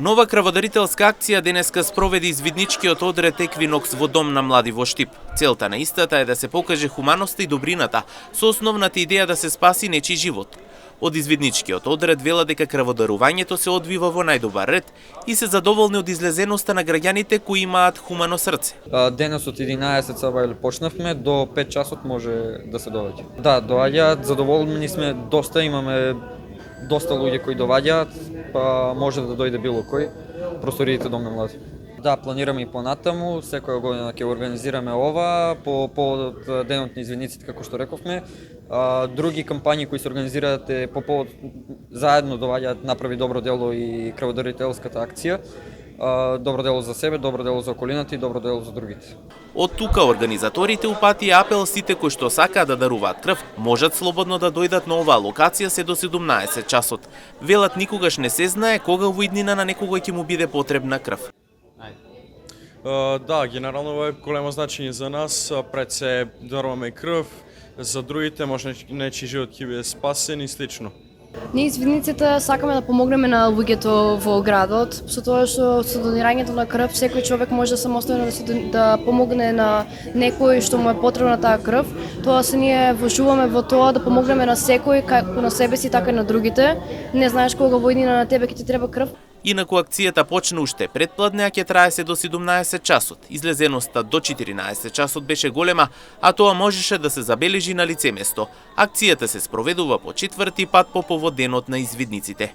Нова крводарителска акција денеска спроведе извидничкиот одред Еквинокс во Дом на млади во Штип. Целта на истата е да се покаже хуманоста и добрината, со основната идеја да се спаси нечи живот. Од извидничкиот одред вела дека крводарувањето се одвива во најдобар ред и се задоволни од излезеноста на граѓаните кои имаат хумано срце. Денес од 11 саба почнавме, до 5 часот може да се доаѓа. Да, доаѓаат, задоволни сме, имаме доста луѓе кои доаѓаат, па може да дојде било кој, просторите Дом на млади. Да, планираме и понатаму, секоја година ќе организираме ова по повод денот на извидниците, како што рековме. Други кампањи кои се организираат по повод заедно доаѓаат направи добро дело и крводарителската акција. Добро дело за себе, добро дело за околината и добро дело за другите. Од тука организаторите упатија апел сите кои што сакаат да даруваат крв, можат слободно да дојдат на оваа локација се до 17 часот. Велат никогаш не се знае кога во иднина на некој ќе му биде потребна крв. Да, генерално ова е големо значење за нас, пред се даруваме крв, за другите може нечи живот ќе биде спасен и слично. Ние извидниците сакаме да помогнеме на луѓето во градот, со тоа што со донирањето на крв секој човек може самостојно да помогне на некој што му е потребна таа крв. Тоа се ние вложуваме во тоа да помогнеме на секој, како на себе си, така и на другите. Не знаеш кога во иднина на тебе ќе ти треба крв. Инаку акцијата почна уште предпладне, а ќе трае се до 17 часот. Излезеноста до 14 часот беше голема, а тоа можеше да се забележи на лице место. Акцијата се спроведува по 4ти пат по повод денот на извидниците.